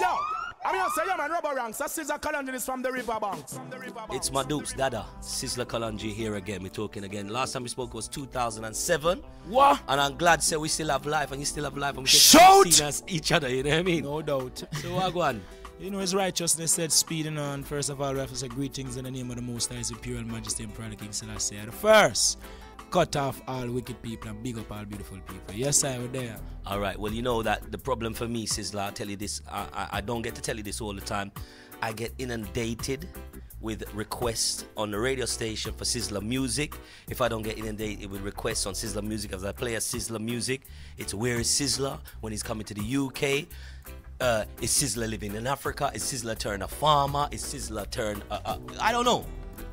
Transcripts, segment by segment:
Yo, I mean, I say, yeah, man, ROBBO RANX. That's Sizzla Kalongi is from the River Banks. It's my dupes, Dada. Sizzla Kalongi here again. We're talking again. Last time we spoke was 2007. What? And I'm glad say we still have life and you still have life and we can Shout! see us each other, you know what I mean? No doubt. So what go on? You know, His righteousness said, speeding on. First of all, we have to say greetings in the name of the Most High, His Imperial Majesty and Pride King Selassie the first. Cut off all wicked people and big up all beautiful people. Yes, I was there. All right. Well, you know that the problem for me, Sizzla, I'll tell you this. I don't get to tell you this all the time. I get inundated with requests on the radio station for Sizzla music. If I don't get inundated with requests on Sizzla music, as I play a Sizzla music, it's where is Sizzla when he's coming to the UK? Is Sizzla living in Africa? Is Sizzla turn a farmer? Is Sizzla turn I don't know.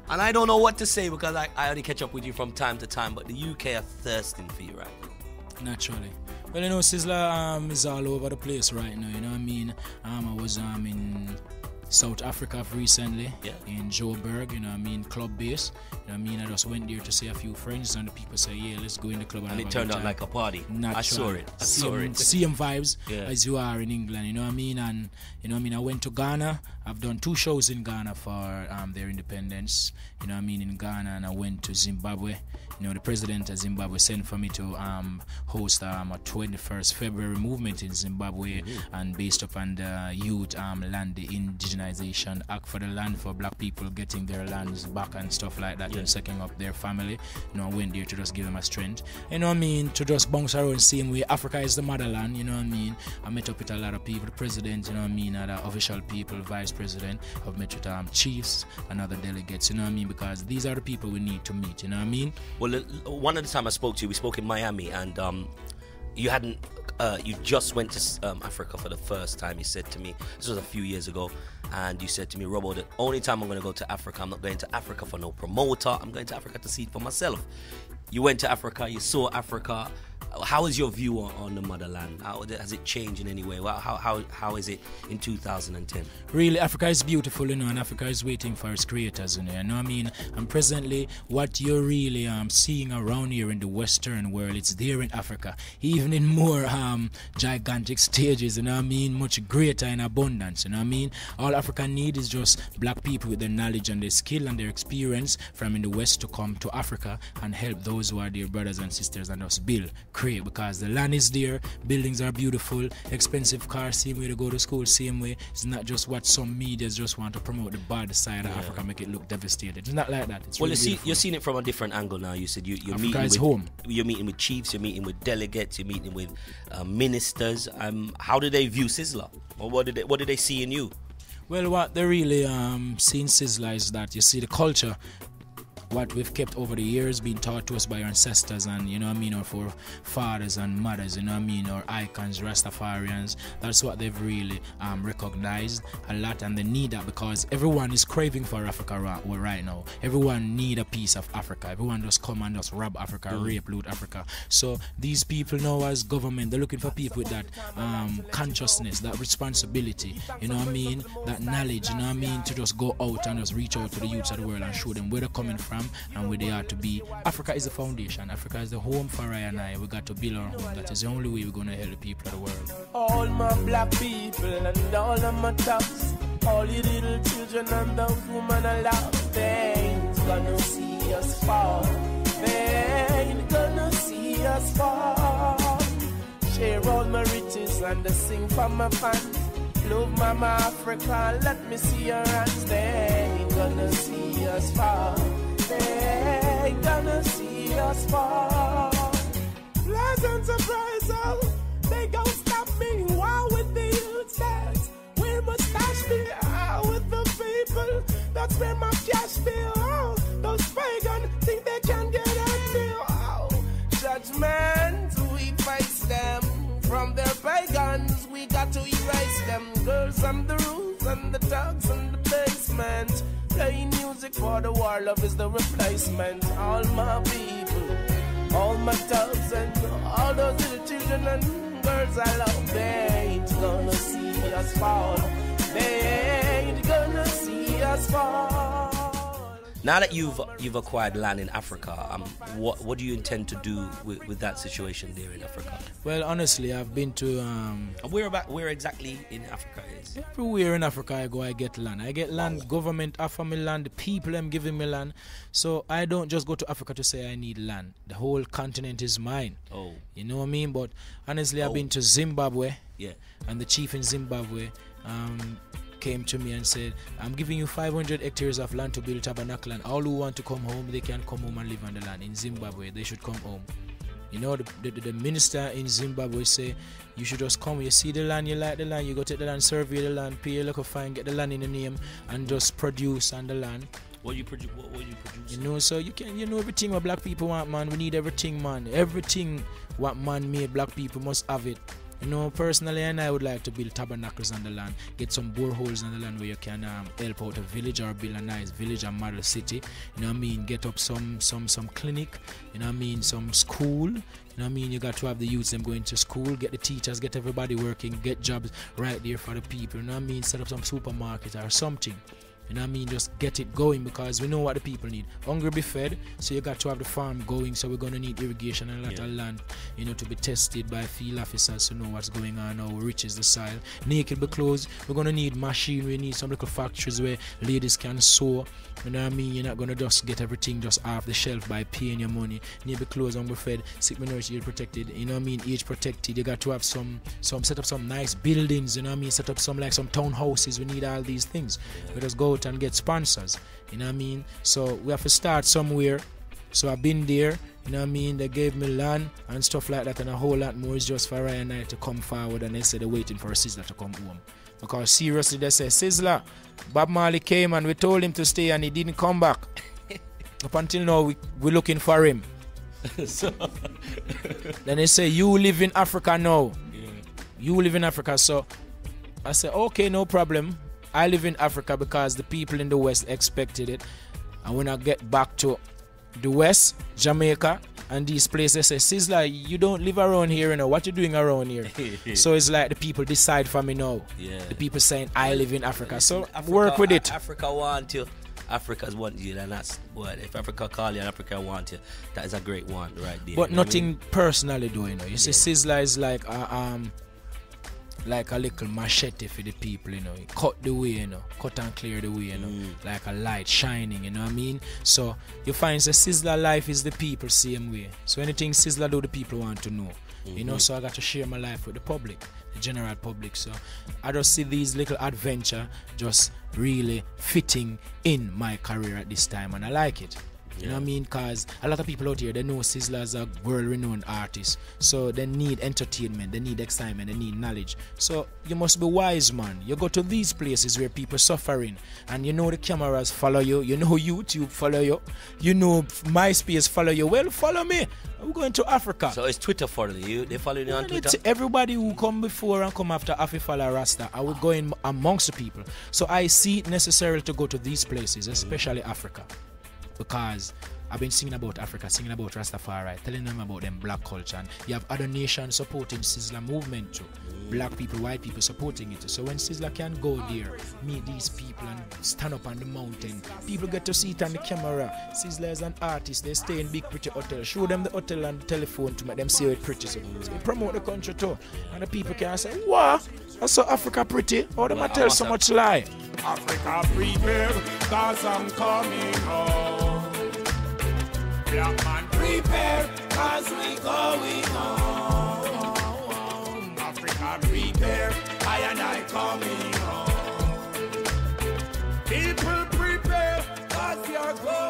And I don't know what to say because I only catch up with you from time to time, but the UK are thirsting for you right now. Naturally. Well, you know, Sizzla is all over the place right now, you know what I mean? I was in South Africa recently, in Joburg, you know what I mean, club base. You know what I mean? I just went there to see a few friends and the people say, yeah, let's go in the club. And it turned out like a party. Natural. I saw it. Same vibes as you are in England, you know what I mean? And, you know what I mean, I went to Ghana. I've done 2 shows in Ghana for their independence, you know what I mean, in Ghana. And I went to Zimbabwe. You know, the president of Zimbabwe sent for me to host a 21st February movement in Zimbabwe, and based upon the youth land, the indigenization act for the land for black people getting their lands back and stuff like that, and setting up their family. You know, I went there to just give them a strength. You know what I mean? To just bounce around same way. Africa is the motherland, you know what I mean? I met up with a lot of people, the president, you know what I mean, other official people, vice president. I've met with chiefs and other delegates, you know what I mean? Because these are the people we need to meet, you know what I mean? Well, one of the time I spoke to you, we spoke in Miami, and you hadn't, you just went to Africa for the first time. You said to me, this was a few years ago, and you said to me, Robbo, the only time I'm going to go to Africa, I'm not going to Africa for no promoter, I'm going to Africa to see it for myself. You went to Africa, you saw Africa. How is your view on the motherland? How has it changed in any way? How is it in 2010? Really, Africa is beautiful, you know, and Africa is waiting for its creators, you know what I mean? And presently, what you're really seeing around here in the Western world, it's there in Africa, even in more gigantic stages, you know what I mean? Much greater in abundance, you know what I mean? All Africa need is just black people with their knowledge and their skill and their experience from in the West to come to Africa and help those who are their brothers and sisters and us build, create, because the land is there, buildings are beautiful, expensive cars, same way to go to school, same way. It's not just what some medias just want to promote the bad side of Africa, make it look devastated. It's not like that. It's well, really you're seeing it from a different angle now. You said you're Africa is meeting home. You're meeting with chiefs, you're meeting with delegates, you're meeting with ministers. How do they view Sizzla? Or what do they see in you? Well, what they really see in Sizzla is that you see the culture, what we've kept over the years being taught to us by our ancestors and, you know what I mean, our forefathers and mothers, you know what I mean, our icons, Rastafarians. That's what they've really recognized a lot, and they need that because everyone is craving for Africa right now. Everyone need a piece of Africa. Everyone just come and just rob Africa, rape, loot Africa. So these people now as government, they're looking for people with that consciousness, that responsibility, you know what I mean, that knowledge, you know what I mean, to just go out and just reach out to the youths of the world and show them where they're coming from and where they are to be. Africa is the foundation. Africa is the home for I and I. We got to build our home. That is the only way we're going to help the people of the world. All my black people and all of my tops, all you little children and those women I love, they ain't gonna see us fall. They ain't gonna see us fall. Share all my riches and sing for my fans. Love Mama Africa, let me see your hands. They ain't gonna see us fall. They ain't gonna see us fall. Pleasant surprise, oh, they gon' stop me. Wow, with the youth dance, we must dash me out with the people. That's where my cash be. Oh, those pagans think they can get at me. Oh, judgment, we face them. From their pagans, we got to erase them. Girls on the roof and the dogs in the basement. Playing music for the war, love is the replacement. All my people, all my dogs and all those little children and girls I love, they ain't gonna see us fall. They ain't gonna see us fall. Now that you've acquired land in Africa, what do you intend to do with that situation there in Africa? Well, honestly, I've been to where exactly in Africa is? everywhere in Africa I go, I get land. I get land. Government offer me land. The people them giving me land. So I don't just go to Africa to say I need land. The whole continent is mine. Oh, you know what I mean? But honestly, I've been to Zimbabwe. Yeah. And the chief in Zimbabwe came to me and said, I'm giving you 500 hectares of land to build tabernacle, and all who want to come home, they can come home and live on the land. In Zimbabwe, they should come home. You know, the minister in Zimbabwe say, you should just come, you see the land, you like the land, you go take the land, survey the land, pay a little fine, get the land in the name, and just produce on the land. What you produce? You know, so you know everything what black people want, man. We need everything, man. Everything what man made, black people must have it. You know, personally, and I would like to build tabernacles on the land, get some boreholes on the land where you can help out a village or build a nice village or model city. You know what I mean? Get up some clinic. You know what I mean? Some school. You know what I mean? You got to have the youths them going to school, get the teachers, get everybody working, get jobs right there for the people. You know what I mean? Set up some supermarket or something. You know what I mean? Just get it going, because we know what the people need. Hungry be fed, so you got to have the farm going. So we're going to need irrigation and a lot of land, you know, to be tested by field officers to know what's going on, how rich is the soil. Naked be clothes. We're going to need machinery. We need some little factories where ladies can sew. You know what I mean? You're not going to just get everything just off the shelf by paying your money. Need be clothes, hungry fed, sick minority, age protected. You know what I mean? Age protected. You got to have set up some nice buildings. You know what I mean? Set up some townhouses. We need all these things. We just go and get sponsors, you know what I mean? So we have to start somewhere. So I've been there, you know what I mean? They gave me land and stuff like that, and a whole lot more is just for Ryan and I to come forward, and they said they're waiting for Sizzla to come home. Because seriously, they say, Sizzla, Bob Marley came and we told him to stay and he didn't come back. Up until now, we're looking for him. So then they say, you live in Africa now. Yeah. You live in Africa. So I said, okay, no problem. I live in Africa because the people in the West expected it. And when I get back to the West, Jamaica, and these places, say, Sizzla, you don't live around here, you know. What you doing around here? So it's like the people decide for me now. Yeah. The people saying, I live in Africa. So Africa, work with it. Africa want you. Africa's want you, and that's what. If Africa call you and Africa want you, that is a great one right there. But nothing personally though, you know. You see, Sizzla is like a little machete for the people, you know. You cut the way, you know. Cut and clear the way, you know. Like a light shining, you know what I mean? So you find the Sizzla life is the people same way. So anything Sizzla do, the people want to know. You know, so I got to share my life with the public, the general public. So I just see these little adventure just really fitting in my career at this time, and I like it. You know what I mean? Because a lot of people out here, they know Sizzla is a world-renowned artist. So they need entertainment, they need excitement, they need knowledge. So you must be wise, man. You go to these places where people suffering, and you know the cameras follow you, you know YouTube follow you, you know MySpace follow you. Well, follow me. I'm going to Africa. So it's Twitter following you? They follow you on Twitter? Everybody who come before and come after Afi follow Rasta, I will go in amongst the people. So I see it necessary to go to these places, especially Africa. Because I've been singing about Africa, singing about Rastafari, telling them about them black culture, and you have other nations supporting Sizzla movement too. Black people, white people supporting it. So when Sizzla can go there, meet these people and stand up on the mountain, people get to see it on the camera. Sizzla is an artist, they stay in big pretty hotel. Show them the hotel and the telephone to make them see how it pretty. So they promote the country too. And the people can say, wow, I saw Africa pretty. Or them tell so much lie. Africa prepare, cause I'm coming home. Black man prepare, cause we going home. Africa prepare, I and I coming home. People prepare, cause you're going